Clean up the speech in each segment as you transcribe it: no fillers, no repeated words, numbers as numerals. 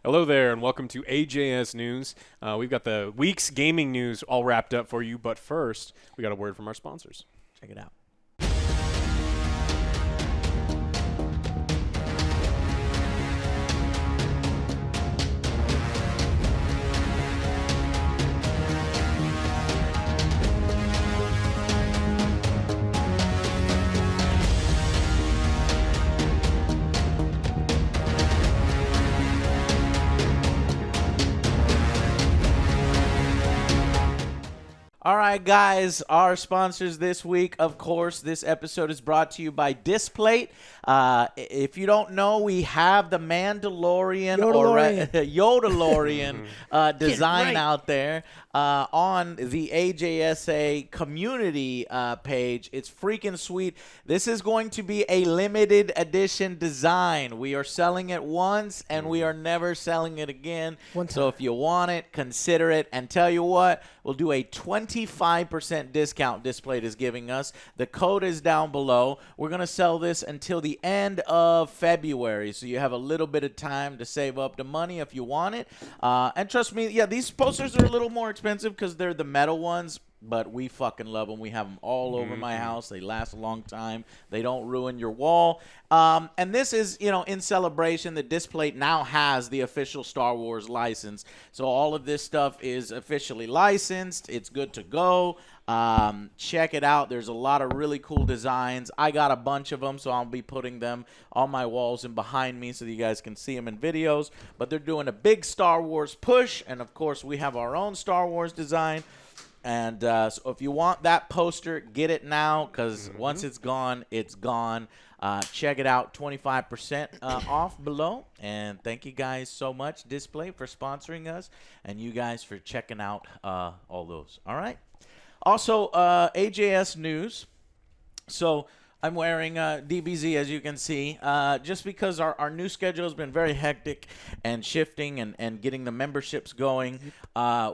Hello there, and welcome to AJS News. We've got the week's gaming news all wrapped up for you, but first, we got a word from our sponsors. Check it out. All right, guys, our sponsors this week, of course, this episode is brought to you by Displate. If you don't know, we have the Mandalorian Yodalorian design out there on the AJSA community page. It's freaking sweet. This is going to be a limited edition design. We are selling it once, and we are never selling it again. So if you want it, consider it. And tell you what, we'll do a 25% discount Displate is giving us. The code is down below. We're going to sell this until the end of February, so you have a little bit of time to save up the money if you want it. And trust me, yeah, these posters are a little more expensive because they're the metal ones, but we fucking love them. We have them all over my house. They last a long time. They don't ruin your wall. And this is, you know, in celebration that Displate now has the official Star Wars license. So all of this stuff is officially licensed. It's good to go. Check it out. There's a lot of really cool designs. I got a bunch of them, so I'll be putting them on my walls and behind me so that you guys can see them in videos. But they're doing a big Star Wars push, and of course we have our own Star Wars design. And so if you want that poster, get it now, because once it's gone, it's gone. Check it out, 25% off below. And thank you guys so much, Display, for sponsoring us, and you guys for checking out all those. All right. Also, AJS News. So I'm wearing DBZ, as you can see, just because our new schedule has been very hectic and shifting and getting the memberships going.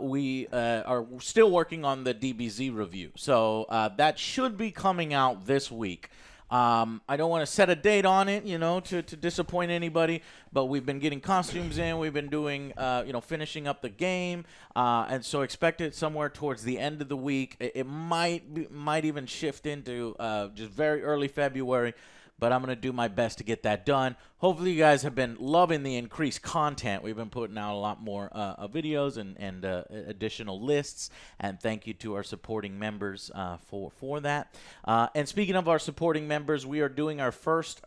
We are still working on the DBZ review. So that should be coming out this week. I don't want to set a date on it, you know, to disappoint anybody, but we've been getting costumes in. We've been doing, you know, finishing up the game, and so expect it somewhere towards the end of the week. It might even shift into just very early February, but I'm going to do my best to get that done. Hopefully you guys have been loving the increased content. We've been putting out a lot more videos and additional lists, and thank you to our supporting members for that. And speaking of our supporting members, we are doing our first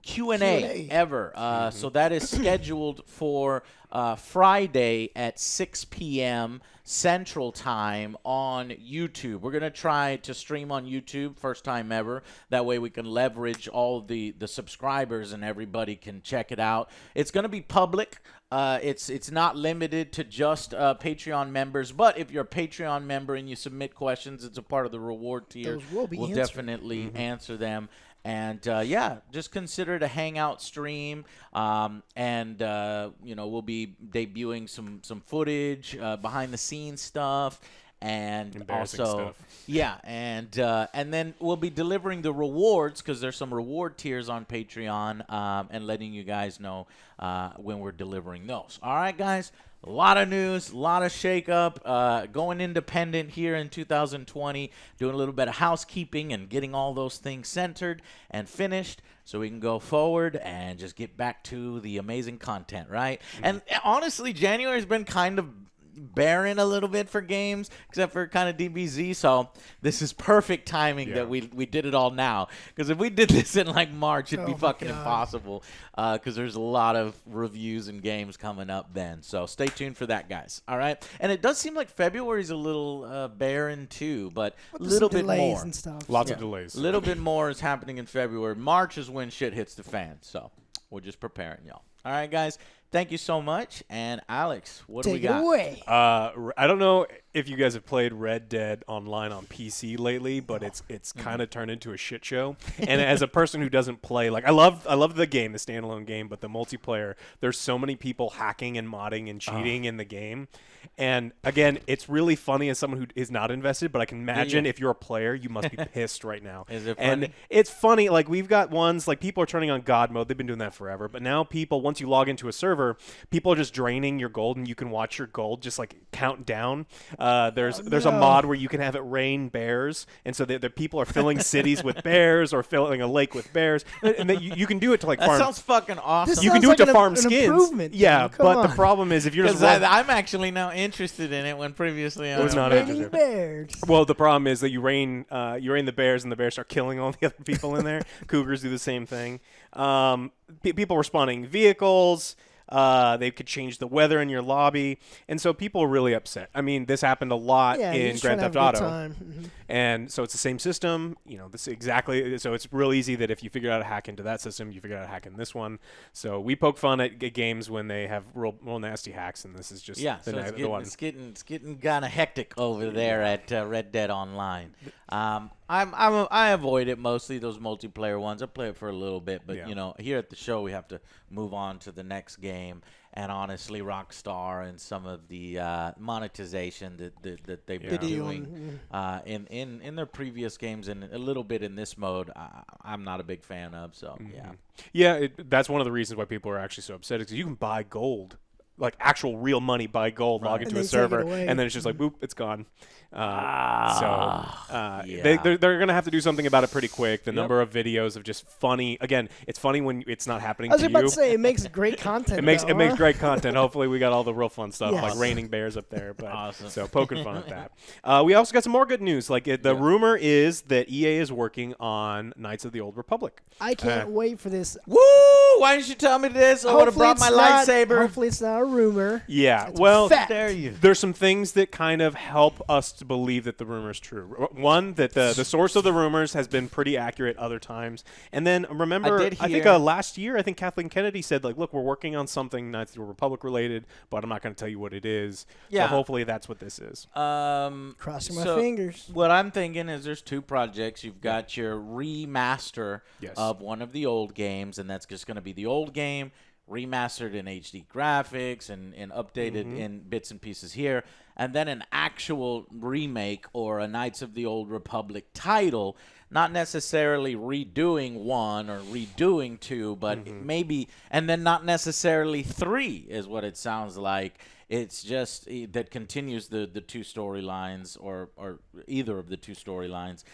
Q&A ever. So that is scheduled for Friday at 6 p.m. Central Time on YouTube. We're going to try to stream on YouTube, first time ever. That way we can leverage all the subscribers and everybody can check it out. It's going to be public. It's not limited to just Patreon members, but if you're a Patreon member and you submit questions, it's a part of the reward tier. Those will be we'll answered. Definitely answer them. And, yeah, just consider it a hangout stream. And you know, we'll be debuting some footage, behind-the-scenes stuff. And also, stuff. yeah, and then we'll be delivering the rewards because there's some reward tiers on Patreon and letting you guys know when we're delivering those. All right, guys. A lot of news, a lot of shakeup, going independent here in 2020, doing a little bit of housekeeping and getting all those things centered and finished so we can go forward and just get back to the amazing content, right? And honestly, January's been kind of barren a little bit for games, except for kind of DBZ, so this is perfect timing that we did it all now, because if we did this in like March, it'd be fucking impossible, because there's a lot of reviews and games coming up then, so stay tuned for that, guys. All right, and it does seem like February's a little barren too, but a little bit more and stuff. Lots of delays. a little bit more is happening in February. March is when shit hits the fan, so we're just preparing y'all. All right, guys. Thank you so much. And Alex, what do we got? Take it away. I don't know if you guys have played Red Dead Online on PC lately, but it's kind of turned into a shit show. And as a person who doesn't play, like I love the game, the standalone game, but the multiplayer, there's so many people hacking and modding and cheating in the game. And again, it's really funny as someone who is not invested, but I can imagine if you're a player, you must be pissed right now. Is it funny? And it's funny, like we've got ones like people are turning on God mode. They've been doing that forever, but now people, once you log into a server, people are just draining your gold, and you can watch your gold just like count down. There's a mod where you can have it rain bears, and so the people are filling cities with bears or filling a lake with bears, and you can do it to like That farm. sounds fucking awesome. You can do it to farm an skins. improvement, Yeah, Come but on. the problem is if you're just Because I'm actually now interested in it when previously I was not Raining interested. bears. Well, the problem is that you rain the bears, and the bears start killing all the other people in there. Cougars do the same thing. People were spawning vehicles. They could change the weather in your lobby, and so people are really upset. I mean, this happened a lot Yeah, you're in just Grand trying Theft to have a good Auto, time. and so it's the same system. This exactly. So it's real easy that if you figure out how to hack into that system, you figure out how to hack in this one. So we poke fun at games when they have real nasty hacks, and this is just the one. It's getting kind of hectic over there at Red Dead Online. I avoid it mostly, those multiplayer ones. I play it for a little bit, but here at the show we have to move on to the next game. And honestly, Rockstar and some of the monetization that they've been doing in their previous games and a little bit in this mode, I'm not a big fan of. So That's one of the reasons why people are actually so upset, is because you can buy gold, like actual real money, buy gold, log into a server, and then it's just like boop, it's gone. They're going to have to do something about it pretty quick. The number of videos of just funny. Again, it's funny when it's not happening I was to about you. to say, it makes great content. It makes great content. Hopefully, we got all the real fun stuff, Yes. like raining bears up there. But Awesome. So poking fun at that. We also got some more good news. Like the rumor is that EA is working on Knights of the Old Republic. I can't wait for this. Woo! Why didn't you tell me this? I would have brought my lightsaber. Hopefully it's not a rumor. Yeah, It's well, fact. Dare you? there's some things that kind of help us to believe that the rumor is true. One, that the source of the rumors has been pretty accurate other times. And then remember, I think hear- last year, I think Kathleen Kennedy said, like, look, we're working on something Knights of the Republic related, but I'm not going to tell you what it is. Yeah. So hopefully that's what this is. Crossing my fingers. What I'm thinking is there's two projects. You've got your remaster of one of the old games, and that's just going to be the old game remastered in HD graphics and updated in bits and pieces here, and then an actual remake or a Knights of the Old Republic title, not necessarily redoing 1 or redoing 2, but maybe, and then not necessarily 3 is what it sounds like. It's just that continues the two storylines or either of the two storylines.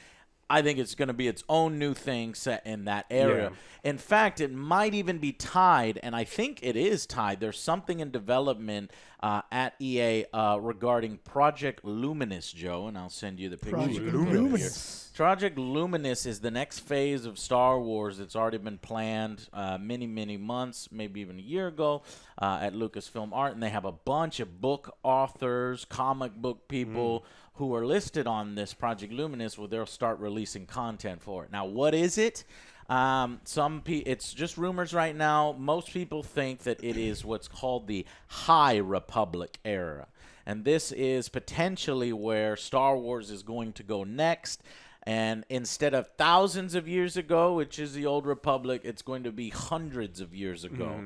I think it's going to be its own new thing set in that area. In fact, it might even be tied, and I think it is tied. There's something in development at EA regarding Project Luminous, Joe, and I'll send you the picture. Project You can put it up here. Luminous. Project Luminous is the next phase of Star Wars that's already been planned many, many months, maybe even a year ago at Lucasfilm Art, and they have a bunch of book authors, comic book people who are listed on this Project Luminous, where they'll start releasing content for it. Now, what is it? It's just rumors right now. Most people think that it is what's called the High Republic era, and this is potentially where Star Wars is going to go next. And instead of thousands of years ago, which is the Old Republic, it's going to be hundreds of years ago.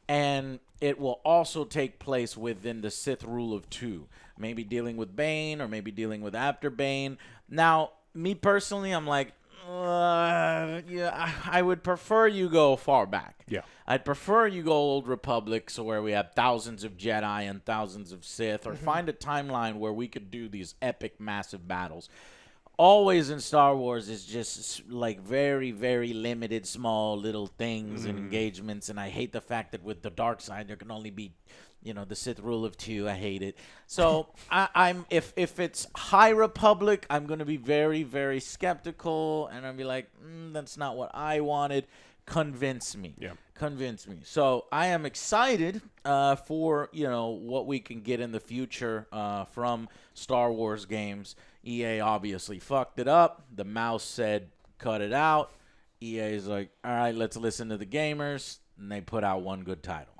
And it will also take place within the Sith rule of 2, maybe dealing with Bane or maybe dealing with after Bane. Now, me personally, I'm like, I would prefer you go far back. Yeah. I'd prefer you go Old Republic, so where we have thousands of Jedi and thousands of Sith, or find a timeline where we could do these epic, massive battles. Always in Star Wars is just like very, very limited, small little things and engagements, and I hate the fact that with the dark side there can only be, the Sith rule of 2. I hate it. So I'm if it's High Republic, I'm going to be very, very skeptical, and I'll be like, that's not what I wanted. Convince me. Yeah. Convince me. So I am excited for what we can get in the future from Star Wars games. EA obviously fucked it up. The mouse said cut it out. EA is like, all right, let's listen to the gamers. and they put out one good title.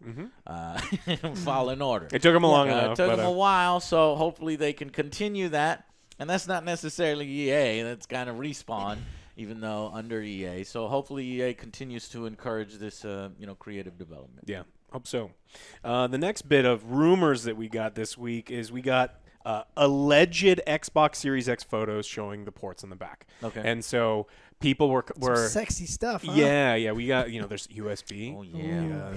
Fallen Order. It took them long enough. It took them a while, so hopefully they can continue that. And that's not necessarily EA. That's kind of Respawn, even though under EA. So hopefully EA continues to encourage this, creative development. Yeah, hope so. The next bit of rumors that we got this week is we got alleged Xbox Series X photos showing the ports in the back. Okay. And so people were Some sexy stuff, huh? Yeah, we got, there's USB. Oh, yeah.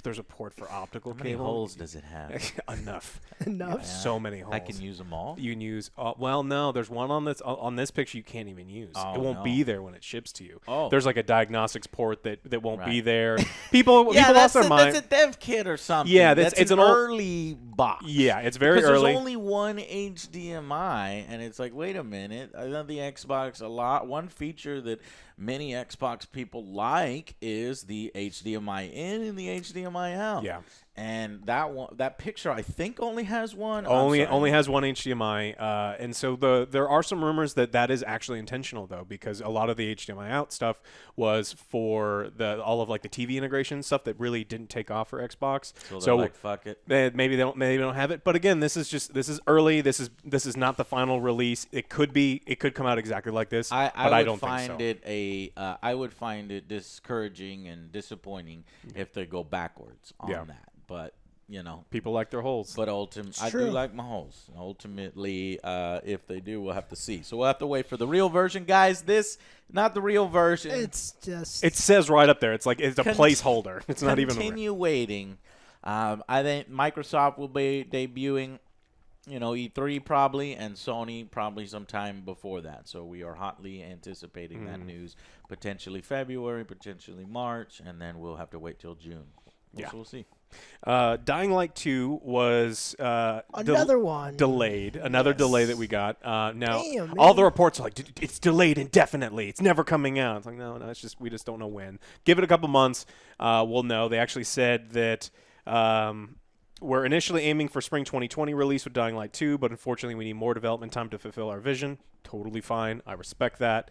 There's a port for optical How many cable. holes does it have? Enough. Enough. So many holes. I can use them all? You can use no, there's one on this picture you can't even use. Oh, it won't be there when it ships to you. Oh. There's like a diagnostics port that won't be Right. there. People Yeah, lost their mind. that's a dev kit or something. Yeah, it's an an old- early box. Yeah, it's very Because early. there's only one HDMI, and it's like, wait a minute. I love the Xbox a lot. One feature that many Xbox people like is the HDMI in and the HDMI out. Yeah. And that picture, I think, only has one. Only has one HDMI, and so there are some rumors that is actually intentional though, because a lot of the HDMI out stuff was for all of like the TV integration stuff that really didn't take off for Xbox. So they're like, fuck it. Maybe they don't have it, but again, this is early. This is not the final release. It could come out exactly like this, but I don't think so. I would find it discouraging and disappointing if they go backwards on that. But people like their holes. But I do like my holes. Ultimately, if they do, we'll have to see. So we'll have to wait for the real version, guys. This not the real version. It's just. It says right up there. It's like it's a placeholder. It's not even. Continue waiting. I think Microsoft will be debuting, E3 probably, and Sony probably sometime before that. So we are hotly anticipating that news. Potentially February, potentially March, and then we'll have to wait till June. So we'll see. Dying Light 2 was another one delayed. Another delay that we got. Now, Damn, all the reports are like, it's delayed indefinitely. It's never coming out. It's like, no, we just don't know when. Give it a couple months. We'll know. They actually said that we're initially aiming for spring 2020 release with Dying Light 2, but unfortunately we need more development time to fulfill our vision. Totally fine. I respect that.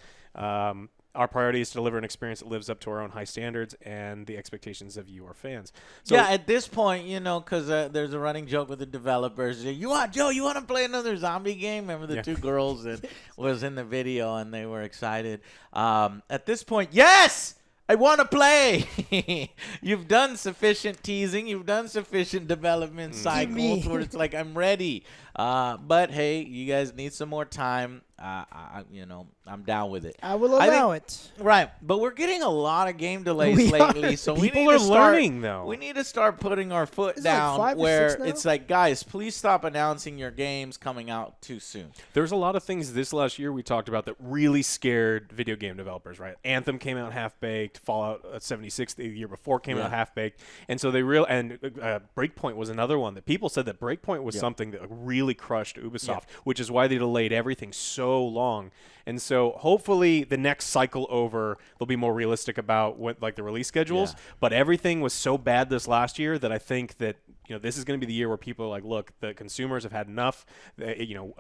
Our priority is to deliver an experience that lives up to our own high standards and the expectations of you, our fans. So, yeah, at this point, because there's a running joke with the developers. You want to play another zombie game? Remember the two girls that was in the video and they were excited. At this point, yes, I want to play. You've done sufficient teasing. You've done sufficient development cycles where it's like, I'm ready. But hey, you guys need some more time. I'm down with it. I will allow it. Right, but we're getting a lot of game delays lately, so people are learning though. We need to start putting our foot Is it down like 5 or where 6 now? it's like, guys, please stop announcing your games coming out too soon. There's a lot of things this last year we talked about that really scared video game developers, right? Anthem came out half-baked. Fallout 76 the year before came out half-baked. And so Breakpoint was another one that people said that Breakpoint was something that really crushed Ubisoft, which is why they delayed everything so long. And so hopefully the next cycle over, they'll be more realistic about what the release schedules. Yeah. But everything was so bad this last year that I think that this is going to be the year where people are like, look, the consumers have had enough.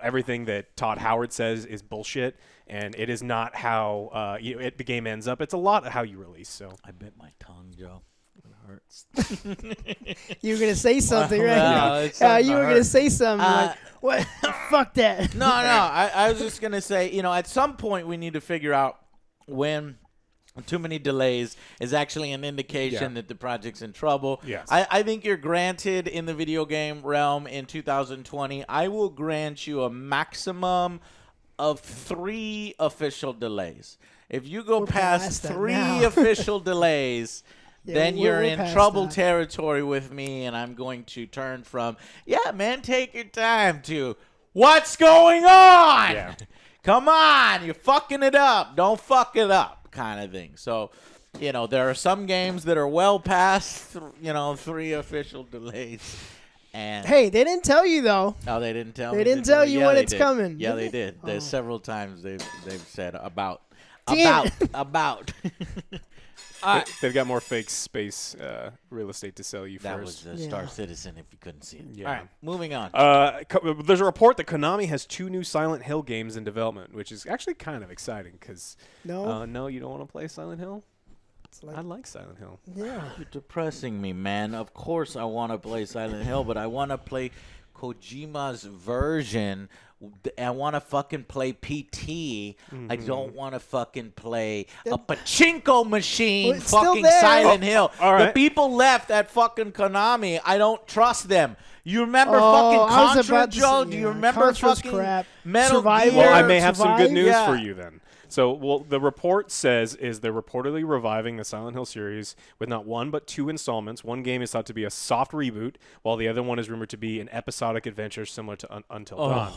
Everything that Todd Howard says is bullshit, and it is not how the game ends up. It's a lot of how you release. So I bit my tongue, Joe. It hurts. You were gonna say something, right? No, you were gonna say something. Like, what? Fuck that. No. I was just gonna say, at some point we need to figure out when too many delays is actually an indication that the project's in trouble. Yes. I think you're granted in the video game realm in 2020. I will grant you a maximum of 3 official delays. If you go past that 3 now. official delays, then you're we're in past trouble that. territory with me, and I'm going to turn from, yeah, man, take your time, to, what's going on? Yeah. Come on, you're fucking it up. Don't fuck it up, kind of thing. So, there are some games that are well past, 3 official delays. And Hey, they didn't tell you though. oh, they didn't tell me. They didn't tell you Yeah, when they it's did. coming, Yeah, did they they? did. There's several times they've said about. Damn. they've got more fake space real estate to sell you That was first. the Star Citizen if you couldn't see it. Yeah. All right, moving on. There's a report that Konami has 2 new Silent Hill games in development, which is actually kind of exciting because No. no, you don't want to play Silent Hill. It's like, I like Silent Hill. yeah. You're depressing me, man. Of course I want to play Silent Hill, but I want to play Kojima's version. I want to fucking play PT. I don't want to fucking play a pachinko machine. Well, it's still fucking there. Silent Hill. all right. The people left at fucking Konami. I don't trust them. You remember I fucking was Contra, about to Joe? say, Do you yeah, remember Contra's fucking crap. Metal Survivor. Gear? Well, I may have some good Survive? news Yeah. for you then. So, well, the report says is they're reportedly reviving the Silent Hill series with not one but 2 installments. One game is thought to be a soft reboot, while the other one is rumored to be an episodic adventure similar to Until Dawn.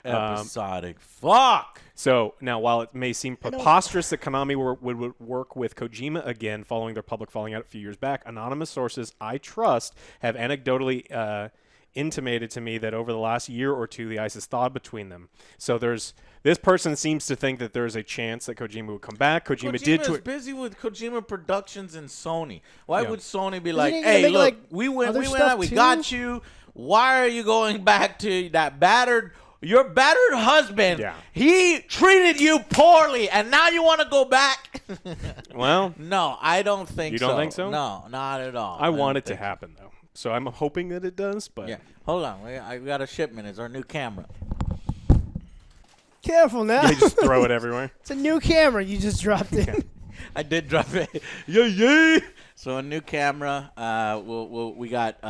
Episodic. Fuck. So now, while it may seem preposterous that Konami would work with Kojima again following their public falling out a few years back, anonymous sources I trust have anecdotally intimated to me that over the last year or two, the ice has thawed between them. So this person seems to think that there's a chance that Kojima would come back. Kojima did Kojima's busy with Kojima Productions and Sony. Why Yeah. would Sony be like, he gonna hey, make, look, like, we went, other we stuff went, we too? got you. Why are you going back to that your battered husband? Yeah. He treated you poorly, and now you want to go back? Well, No, I don't think You so. don't think so? No, not at all. I want don't it to think so. happen though. So I'm hoping that it does, but Yeah. Hold on. I got a shipment. It's our new camera. Careful now. they just throw it everywhere. It's a new camera you just dropped in. I did drop it. Yeah. So a new camera. We got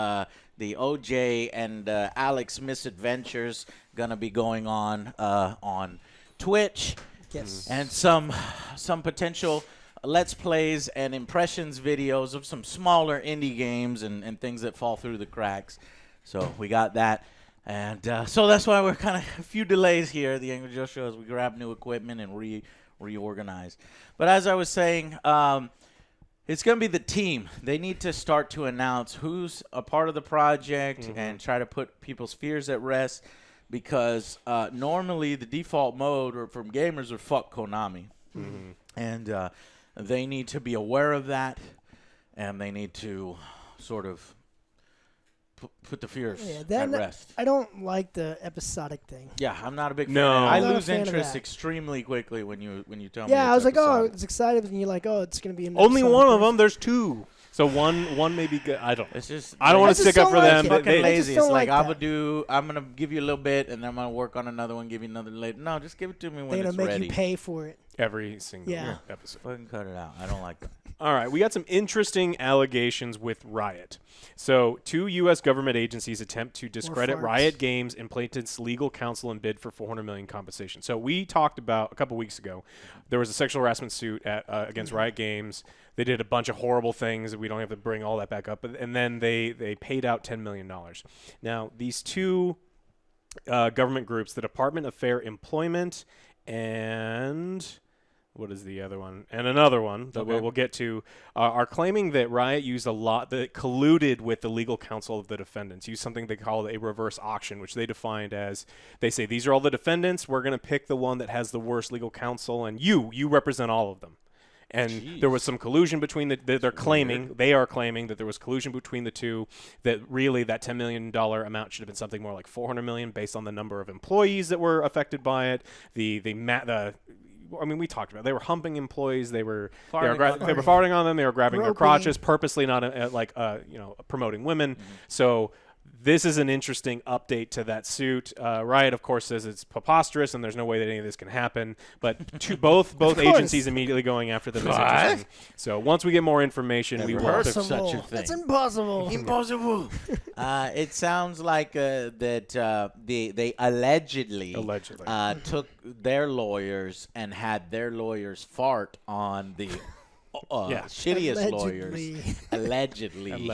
the OJ and Alex misadventures gonna be going on Twitch, Yes. and some potential Let's Plays and impressions videos of some smaller indie games and things that fall through the cracks. So we got that. And so that's why we're kind of a few delays here at the Angry Joe Show as we grab new equipment and reorganize. But as I was saying, it's going to be the team. They need to start to announce who's a part of the project and try to put people's fears at rest, because normally the default mode from gamers are fuck Konami. And they need to be aware of that, and they need to sort of put the fears at rest. I don't like the episodic thing. Yeah, I'm not a big fan. No. I I'm not a lose fan of interest that. extremely quickly when you tell me. Yeah, I it's was like, oh, episodic. it's excited, and you're like, oh, it's gonna be an Only episodic one of thing. them. There's 2. So one may be good. I don't. It's just I don't want I to just stick up don't for like them. it. fucking I lazy. just It's don't like like I'm gonna give you a little bit, and then I'm gonna work on another one, give you another later. No, just give it to me when They're it's gonna make ready. you pay for it. Every single Yeah. episode. Fucking cut it out. I don't like that. All right, we got some interesting allegations with Riot. So, 2 U.S. government agencies attempt to discredit farts. Riot Games and plaintiff's legal counsel and bid for $400 million compensation. So, we talked about a couple weeks ago, there was a sexual harassment suit against Riot Games. They did a bunch of horrible things. We don't have to bring all that back up. And then they paid out $10 million. Now, these 2 government groups, the Department of Fair Employment and what is the other one? And another one that we'll get to are claiming that Riot used that colluded with the legal counsel of the defendants, used something they call a reverse auction, which they defined as, they say, these are all the defendants. We're going to pick the one that has the worst legal counsel, and you represent all of them. And there was some collusion between they are claiming that there was collusion between the 2, that really that $10 million amount should have been something more like $400 million based on the number of employees that were affected by it. I mean, we talked about it. They were humping employees. They were farting on them. They were grabbing their crotches, purposely not promoting women. So this is an interesting update to that suit. Riot, of course, says it's preposterous and there's no way that any of this can happen. But both agencies immediately going after them is interesting. So once we get more information, we will. heard of such a thing. That's impossible. Impossible. It sounds like that they allegedly took their lawyers and had their lawyers fart on the shittiest lawyers. Allegedly.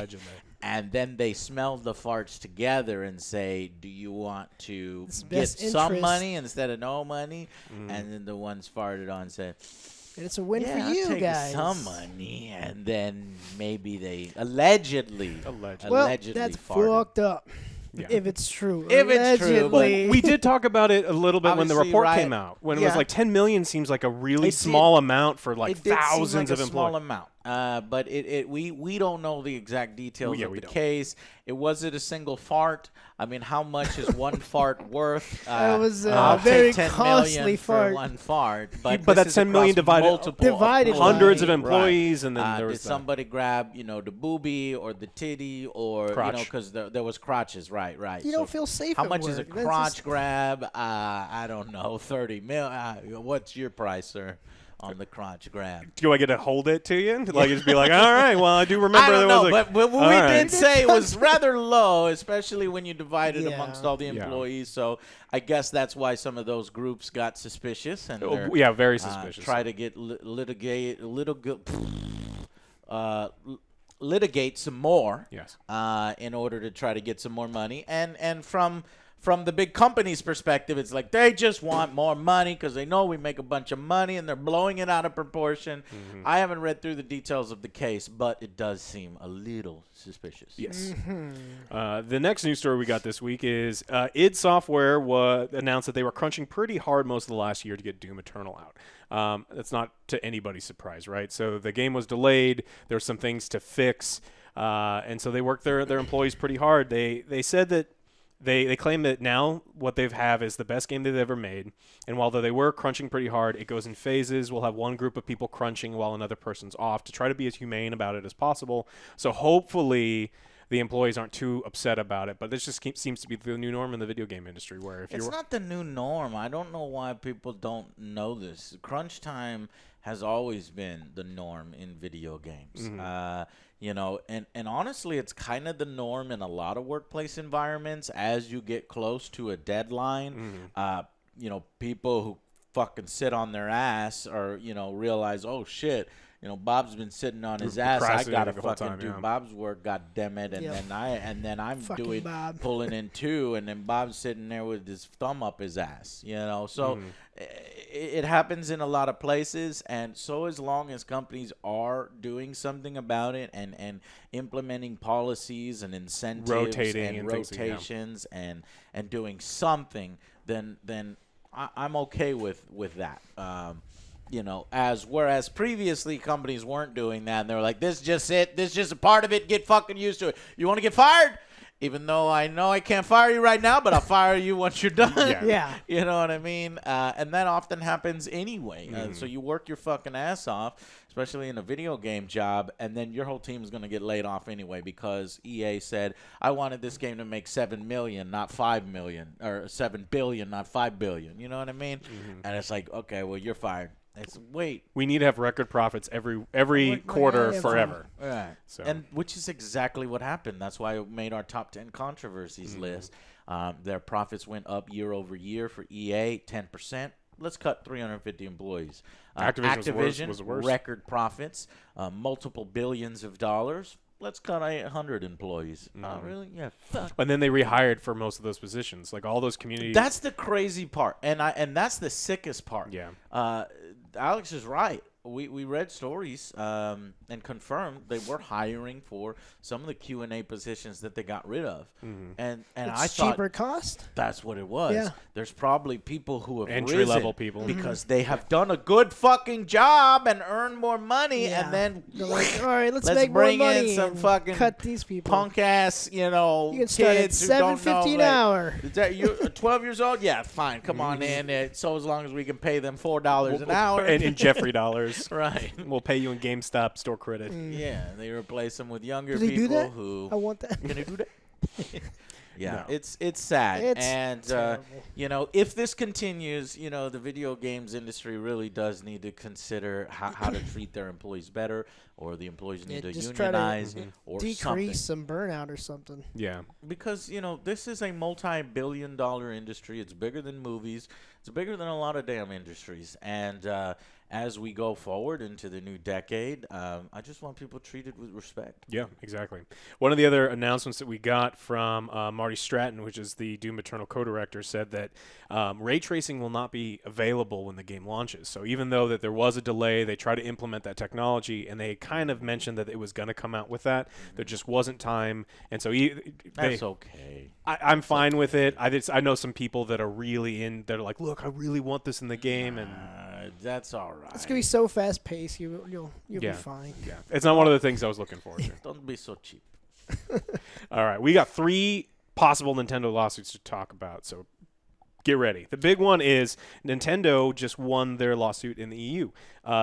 And then they smelled the farts together and say, do you want to get some money instead of no money? And then the ones farted on said, And it's a win for I'll you take guys. some money. And then maybe they allegedly Well, that's farted. fucked up. Yeah. If it's true. If it's true, Allegedly. We did talk about it a little bit when the Obviously, report Riot- came out. When it was like 10 million seems like a really It small did. amount for like It did seem thousands like of a small employees. amount. but we don't know the exact details of we the don't. case. Was it a single fart? I mean, how much is one fart worth? It was I'll very take 10 costly million fart. for one fart. But But this that's is 10 million across divided- multiple Divided by- hundreds of Right. employees, and then there was did somebody grab, the boobie or the titty or Crotch. because there was crotches, right? You don't feel safe How at much is a work. That's crotch just- grab? I don't know, 30 mil. What's your price, sir, on the crotch grab? Do I get to hold it to you? Like, just be like, all right, well, I do remember I don't there know, was but what we all right. did say it was rather low, especially when you divide it Yeah. amongst all the Yeah. employees. So I guess that's why some of those groups got suspicious and they're, Yeah, very suspicious. try to get litigate some more. Yes. In order to try to get some more money, and from the big company's perspective, it's like they just want more money because they know we make a bunch of money and they're blowing it out of proportion. Mm-hmm. I haven't read through the details of the case, but it does seem a little suspicious. Yes. The next news story we got this week is id Software announced that they were crunching pretty hard most of the last year to get Doom Eternal out. That's not to anybody's surprise, right? So the game was delayed. There were some things to fix, and so they worked their employees pretty hard. They said that they claim that now what they have is the best game they've ever made. And while they were crunching pretty hard, it goes in phases. We'll have one group of people crunching while another person's off to try to be as humane about it as possible. So hopefully the employees aren't too upset about it. But this just seems to be the new norm in the video game industry, where if It's you're not the new norm. I don't know why people don't know this. Crunch time has always been the norm in video games. And honestly, it's kind of the norm in a lot of workplace environments. As you get close to a deadline, people who fucking sit on their ass or realize, oh shit, Bob's been sitting on his ass. I gotta Procrastinating the whole fucking time, do yeah. Bob's work. God damn it! And Yep. then I'm Fucking doing Bob. pulling in two, and then Bob's sitting there with his thumb up his ass. So it happens in a lot of places, and so as long as companies are doing something about it and implementing policies and incentives Rotating and and things, yeah. rotations and doing something, then I'm okay with that. Whereas previously companies weren't doing that, and they were like, this is just it. This is just a part of it. Get fucking used to it. You want to get fired? Even though I know I can't fire you right now, but I'll fire you once you're done. Yeah. Yeah. You know what I mean? And that often happens anyway. So you work your fucking ass off, especially in a video game job, and then your whole team is going to get laid off anyway because EA said, I wanted this game to make $7 million, not $5 million, or $7 billion, not $5 billion. You know what I mean? And it's like, okay, well, you're fired. It's wait. we need to have record profits every Like, quarter yeah, forever. Right. So- And which is exactly what happened. That's why it made our top 10 controversies list. Their profits went up year over year for EA, 10%. Let's cut 350 employees. Activision was worse. Record profits, multiple billions of dollars. Let's cut 800 employees. Really? Yeah. Fuck. And then they rehired for most of those positions, like all those community. That's the crazy part, and that's the sickest part. Yeah. Alex is right. We read stories and confirmed they were hiring for some of the Q&A positions that they got rid of, and It's I thought cheaper cost. that's what it was. Yeah. There's probably people who have Entry-level risen people. because they have done a good fucking job and earned more money, Yeah. and then They're like, all right, let's let's make more bring money in some and fucking cut these people. punk ass, You can start at kids who don't know. $7.50 an like, hour. is that you 12 years old? Yeah, fine. Come on in. So as long as we can pay them $4 an hour. and in Jeffrey dollars. Right. We'll pay you in GameStop store credit. Yeah, they replace them with younger Does he people do that? who I want that. Can he do that? Yeah, No. it's sad. It's and terrible. if this continues, the video games industry really does need to consider how to treat their employees better, or the employees need to just try to unionize or Decrease something. some burnout or something. Yeah. Because this is a multi-billion-dollar industry. It's bigger than movies. It's bigger than a lot of damn industries. And as we go forward into the new decade, I just want people treated with respect. Yeah, exactly. One of the other announcements that we got from Marty Stratton, which is the Doom Eternal co-director, said that ray tracing will not be available when the game launches. So even though that there was a delay, they tried to implement that technology, and they kind of mentioned that it was going to come out with that. There just wasn't time, and so That's okay. I'm fine with it. I know some people that are really in. They're like, look, I really want this in the game, and That's all right. It's gonna be so fast paced. You'll be fine. Yeah, it's not one of the things I was looking forward to. Don't be so cheap. All right, we got 3 possible Nintendo lawsuits to talk about, so get ready. The big one is Nintendo just won their lawsuit in the EU.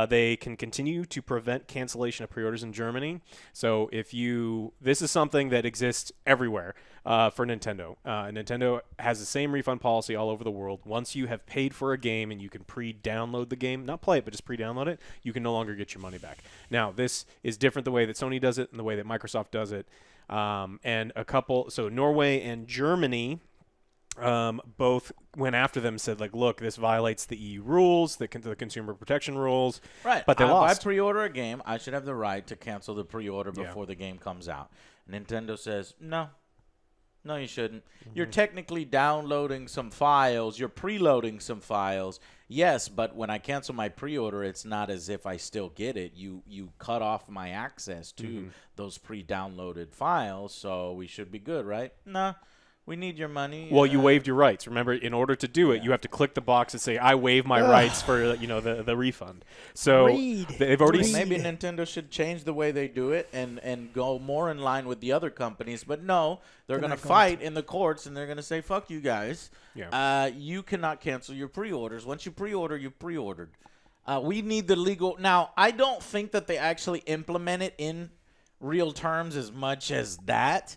They can continue to prevent cancellation of pre-orders in Germany. So this is something that exists everywhere for Nintendo. Nintendo has the same refund policy all over the world. Once you have paid for a game and you can pre-download the game, not play it, but just pre-download it, you can no longer get your money back. Now, this is different the way that Sony does it and the way that Microsoft does it. So Norway and Germany both went after them, said like, look, this violates the EU rules, the consumer protection rules. Right. But they lost. If I pre-order a game, I should have the right to cancel the pre-order before the game comes out. Nintendo says, no, you shouldn't. Mm-hmm. You're technically downloading some files. You're preloading some files. Yes, but when I cancel my pre-order, it's not as if I still get it. You cut off my access to those pre-downloaded files, so we should be good, right? No. We need your money. Well, you waived your rights. Remember, in order to do it, you have to click the box and say, "I waive my rights for the refund." So they've already. Maybe Nintendo should change the way they do it and go more in line with the other companies. But no, they're going to fight in the courts and they're going to say, "Fuck you guys! Yeah. You cannot cancel your pre-orders. Once you pre-order, you pre-ordered." We need the legal. Now, I don't think that they actually implement it in real terms as much as that.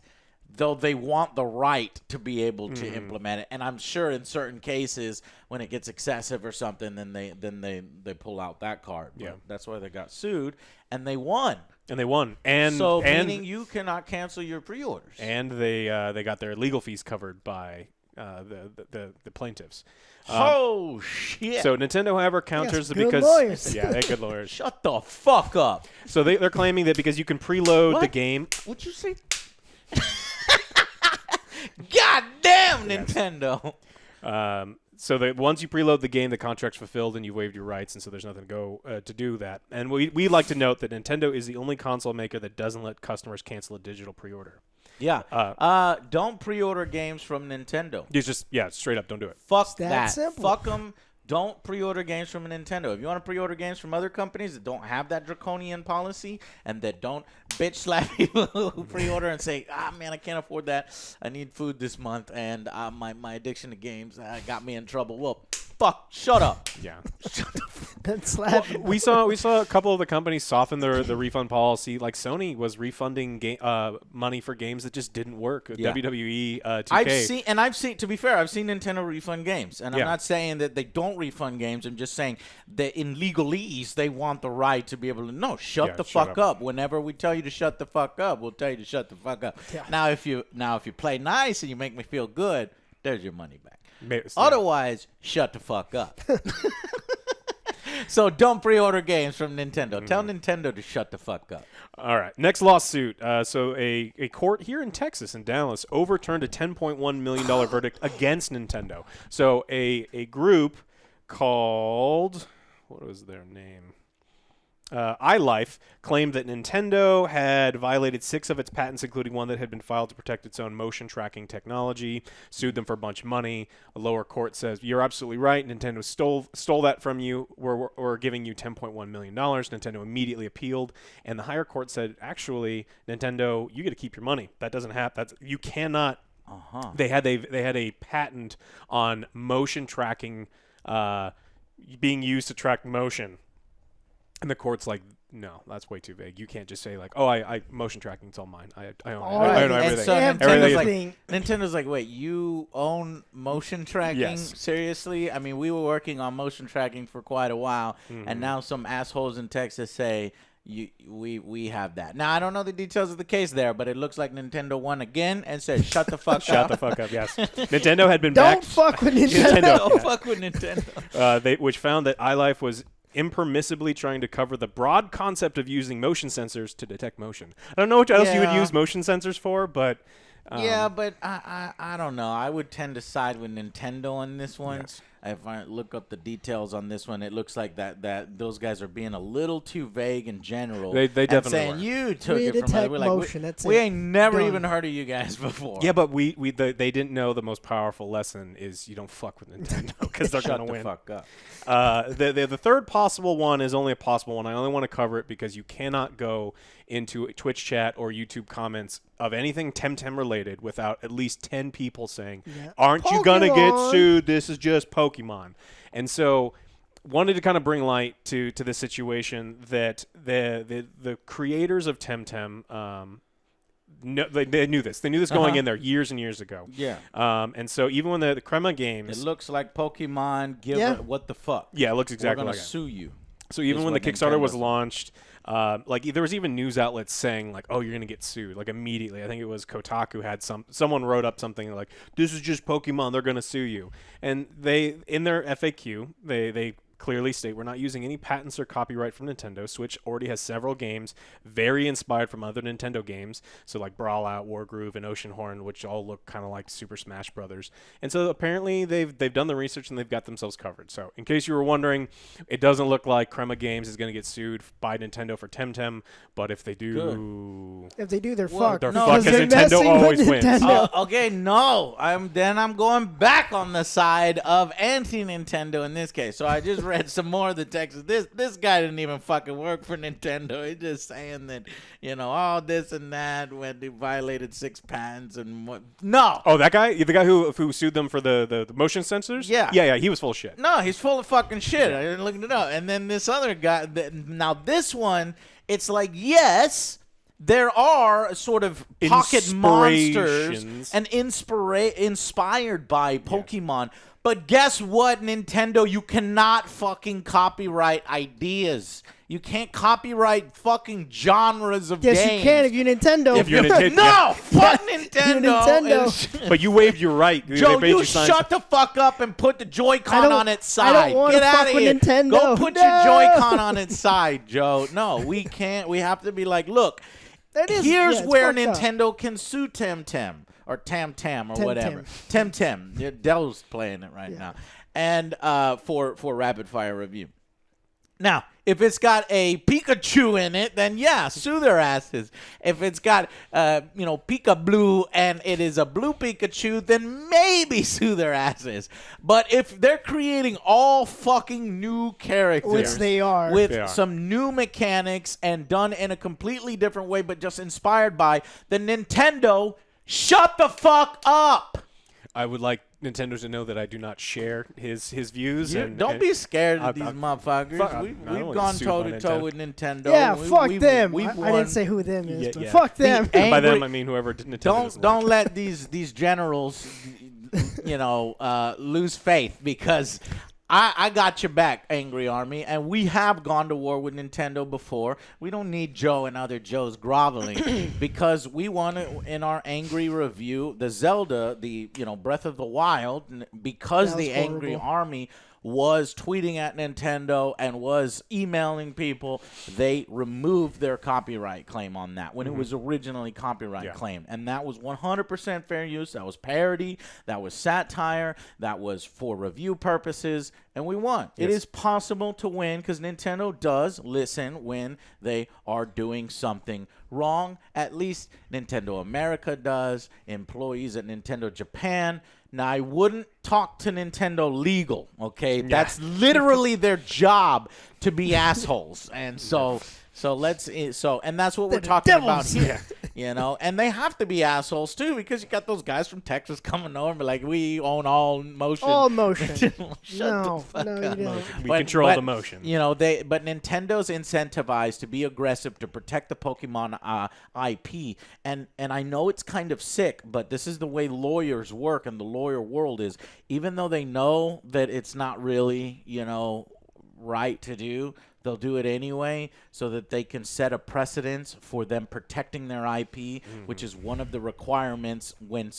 Though they want the right to be able to implement it, and I'm sure in certain cases when it gets excessive or something, then they pull out that card. But that's why they got sued, and they won. And meaning you cannot cancel your pre-orders. And they got their legal fees covered by the plaintiffs. Oh shit! So Nintendo, however, counters good because lawyers. they're good lawyers. Shut the fuck up. So they're claiming that because you can preload the game. What'd you say? God damn, Nintendo. So that once you preload the game, the contract's fulfilled and you waived your rights, and so there's nothing to go to do that. And we like to note that Nintendo is the only console maker that doesn't let customers cancel a digital pre-order. Yeah. Don't pre-order games from Nintendo. It's just straight up, don't do it. Fuck that that. simple. Fuck them. Don't pre-order games from Nintendo. If you want to pre-order games from other companies that don't have that draconian policy and that don't bitch slap people who pre-order and say, man, I can't afford that. I need food this month, and my addiction to games got me in trouble. Well, fuck, shut up. Yeah. Then slap you. We saw a couple of the companies soften the refund policy. Like Sony was refunding money for games that just didn't work. Yeah. WWE 2K. I've seen. To be fair, I've seen Nintendo refund games, and I'm not saying that they don't refund games. I'm just saying that in legalese, they want the right to be able to shut the fuck up. Whenever we tell you to shut the fuck up, we'll tell you to shut the fuck up. Yeah. Now, if you play nice and you make me feel good, there's your money back. Maybe, Otherwise, shut the fuck up. So don't pre-order games from Nintendo. Tell Nintendo to shut the fuck up. All right. Next lawsuit. So a court here in Texas, in Dallas, overturned a $10.1 million verdict against Nintendo. So a group called, what was their name? iLife claimed that Nintendo had violated 6 of its patents, including one that had been filed to protect its own motion tracking technology, sued them for a bunch of money. A lower court says, you're absolutely right. Nintendo stole that from you. We're giving you $10.1 million. Nintendo immediately appealed. And the higher court said, actually, Nintendo, you get to keep your money. That doesn't happen. You cannot. They had a patent on motion tracking being used to track motion. And the court's like, no, that's way too vague. You can't just say like, I motion tracking, it's all mine. I own everything. And so Everything. Nintendo's like, wait, you own motion tracking? Yes. Seriously? I mean, we were working on motion tracking for quite a while, and now some assholes in Texas say we have that. Now, I don't know the details of the case there, but it looks like Nintendo won again and said, shut the fuck up. Shut the fuck up, yes. Nintendo had been Don't backed. fuck with Nintendo. Don't fuck with Nintendo. Which found that iLife was impermissibly trying to cover the broad concept of using motion sensors to detect motion. I don't know what else you would use motion sensors for, but Yeah, but I don't know. I would tend to side with Nintendo on this one. Yes. If I look up the details on this one, it looks like that those guys are being a little too vague in general. They and definitely saying were. you took We it from us. detect We're like, motion, we, that's we it. ain't never Done. even heard of you guys before. Yeah, but they didn't know the most powerful lesson is you don't fuck with Nintendo because they're Shut gonna the win. fuck up. The third possible one is only a possible one. I only want to cover it because you cannot go into a Twitch chat or YouTube comments of anything Temtem related without at least 10 people saying, "Aren't you gonna get Pokemon. sued? This is just Pokemon." And so, wanted to kind of bring light to the situation that the creators of Temtem. They knew this. They knew this going in there years and years ago. Yeah. And so even when the Crema Games, It looks like Pokemon. Give Yeah. it what the fuck. yeah, it looks exactly We're like gonna it. sue you. So even is when the what Kickstarter was Nintendo's- launched, like there was even news outlets saying like, "Oh, you're gonna get sued!" Like immediately. I think it was Kotaku had someone wrote up something like, "This is just Pokemon. They're gonna sue you." And they in their FAQ they clearly state we're not using any patents or copyright from Nintendo. Switch already has several games very inspired from other Nintendo games, so like Brawl Out, Wargroove, and Oceanhorn, which all look kind of like Super Smash Brothers. And so apparently they've done the research and they've got themselves covered. So in case you were wondering, it doesn't look like Crema Games is going to get sued by Nintendo for Temtem, but if they do, If they do, they're Well, fucked. they're No, fucked because they're Nintendo messing always with wins. Nintendo. Okay, no. I'm going back on the side of anti-Nintendo in this case. So I just read some more of the text. This guy didn't even fucking work for Nintendo. He's just saying that, all this and that when they violated 6 patents and what. No. Oh, that guy, the guy who sued them for the motion sensors. Yeah. He was full of shit. No, he's full of fucking shit. I didn't look it up. And then this other guy. Now this one, it's like, yes, there are sort of pocket monsters Inspirations. and inspired by Pokemon. But guess what, Nintendo? You cannot fucking copyright ideas. You can't copyright fucking genres of Yes, games. you can if you're Nintendo. If you're Nintendo. No, fuck Nintendo. Nintendo. But you waived your right. Joe, They made you sign shut the fuck up and put the I Joy-Con don't- on its I side. don't wanna Get out fuck of with here. Nintendo. Go put No. your Joy-Con on its side, Joe. No, we can't. We have to be like, look, That is- here's yeah, it's where fucked up. Nintendo can sue Temtem or Tam or Temtem. whatever. Temtem. Yeah, Dell's playing it right now. And for rapid fire review. Now, if it's got a Pikachu in it, then yeah, sue their asses. If it's got, Pika Blue and it is a blue Pikachu, then maybe sue their asses. But if they're creating all fucking new characters, Which they are. with They are. some new mechanics and done in a completely different way, but just inspired by, then Nintendo, shut the fuck up. I would like Nintendo to know that I do not share his views. And Don't be scared of these I'm- motherfuckers. fuck, I We've don't wanna gone get sued toe by to toe Nintendo. with Nintendo. Yeah, fuck we've, them. We've I won. didn't say who them is, Yeah, but yeah. fuck them. The And by them angry- I mean whoever Nintendo Don't doesn't like. let these generals, lose faith, because I got your back, Angry Army, and we have gone to war with Nintendo before. We don't need Joe and other Joes groveling because we want to, in our angry review, the Zelda, the Breath of the Wild, because That was the Angry horrible. Army was tweeting at Nintendo and was emailing people, they removed their copyright claim on that when it was originally copyright claimed. And that was 100% fair use. That was parody. That was satire. That was for review purposes. And we won. It is possible to win because Nintendo does listen when they are doing something wrong. At least Nintendo America does. Employees at Nintendo Japan. Now, I wouldn't talk to Nintendo legal, okay? That's literally their job, to be assholes. And so and that's what we're They're the talking about devils. here, And they have to be assholes, too, because you got those guys from Texas coming over and be like, we own all motion. All motion. Shut No, the fuck no, up. you don't. We control the motion. But Nintendo's incentivized to be aggressive to protect the Pokemon IP, and I know it's kind of sick, but this is the way lawyers work, and the lawyer world is. Even though they know that it's not really, right to do, they'll do it anyway so that they can set a precedence for them protecting their IP, which is one of the requirements when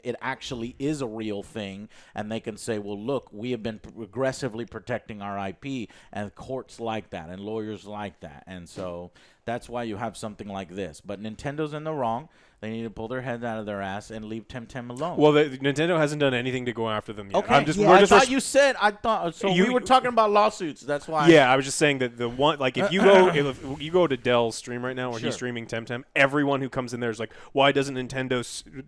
it actually is a real thing. And they can say, well, look, we have been aggressively protecting our IP, and courts like that and lawyers like that. And so that's why you have something like this. But Nintendo's in the wrong. They need to pull their heads out of their ass and leave Temtem alone. Well, Nintendo hasn't done anything to go after them yet. okay. I'm just, Yeah. we're I just thought you said. I thought so. We were talking about lawsuits. That's why. Yeah, I was just saying that the one, like, if you go if you go to Dell's stream right now, where he's streaming Temtem, everyone who comes in there is like, why doesn't Nintendo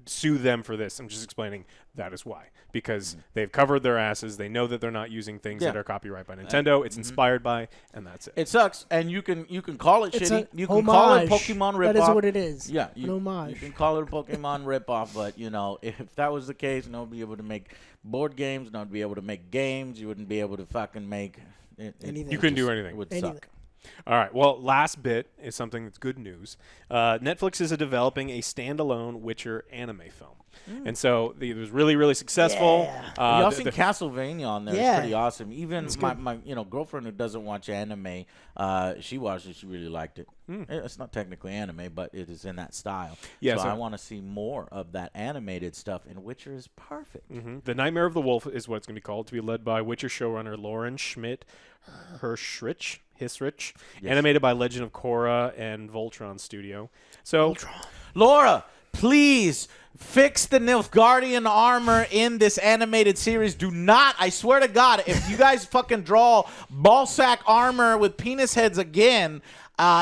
sue them for this? I'm just explaining that is why, because they've covered their asses. They know that they're not using things that are copyright by Nintendo. It's inspired by, and that's it. It sucks, and you can call it It's shitty. a You can call it homage. Pokemon ripoff. That is what it is. Yeah, An homage. you can call it a Pokemon ripoff, but you know, if that was the case, no one would be able to make board games, no one would be able to make games. You wouldn't be able to fucking make Anything. You couldn't do anything. It would Anything. suck. All right. Well, last bit is something that's good news. Netflix is developing a standalone Witcher anime film, and so it was really, really successful. Yeah. Y'all seen Castlevania on there? Yeah. It's pretty awesome. Even It's my good. girlfriend who doesn't watch anime, she watched it. She really liked it. It's not technically anime, but it is in that style. Yeah, so so- I want to see more of that animated stuff, and Witcher is perfect. The Nightmare of the Wolf is what it's going to be called, to be led by Witcher showrunner Lauren Schmidt Hisrich, animated by Legend of Korra and Voltron Studio. So, Laura, please fix the Nilfgaardian armor in this animated series. Do not, I swear to God, if you guys fucking draw ballsack armor with penis heads again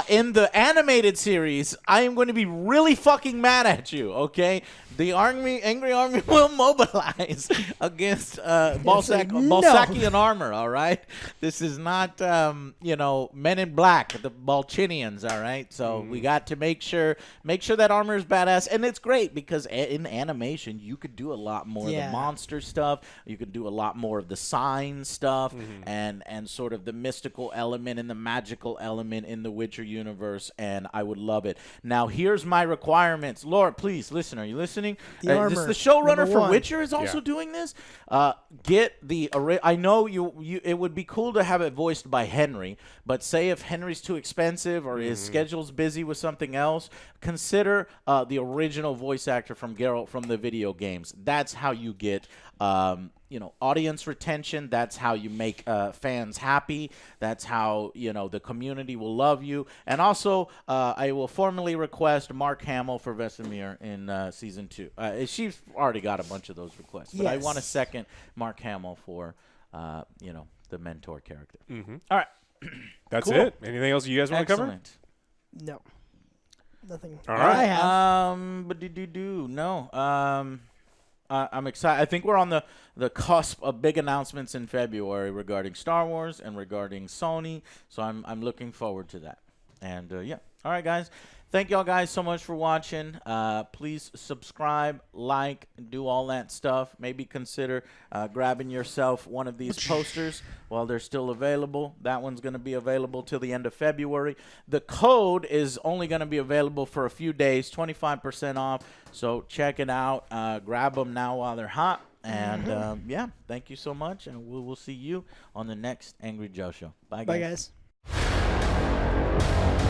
in the animated series, I am going to be really fucking mad at you, okay? The angry army will mobilize against Balsacian armor, all right? This is not, Men in Black, the Balchinians, all right? So we got to make sure that armor is badass. And it's great because in animation, you could do a lot more of the monster stuff. You could do a lot more of the sign stuff and sort of the mystical element and the magical element in the Witcher universe, and I would love it. Now, here's my requirements. Laura, please, listen. Are you listening? The the showrunner number for one. Witcher is also doing this. Get the I know you. It would be cool to have it voiced by Henry, but say if Henry's too expensive or his schedule's busy with something else, consider the original voice actor from Geralt from the video games. That's how you get audience retention. That's how you make fans happy. That's how the community will love you. And also, I will formally request Mark Hamill for Vesemir in season 2. She's already got a bunch of those requests, but I Yes. want a second Mark Hamill for the mentor character. All right. That's Cool. it. Anything else you guys want to cover? Excellent. No. Nothing. All right. I have. No. I'm excited. I think we're on the cusp of big announcements in February regarding Star Wars and regarding Sony. So I'm looking forward to that. And all right, guys. Thank y'all guys so much for watching. Please subscribe, like, do all that stuff. Maybe consider grabbing yourself one of these posters while they're still available. That one's going to be available till the end of February. The code is only going to be available for a few days, 25% off. So check it out. Grab them now while they're hot. And thank you so much. And we will see you on the next Angry Joe Show. Bye, guys. Bye, guys.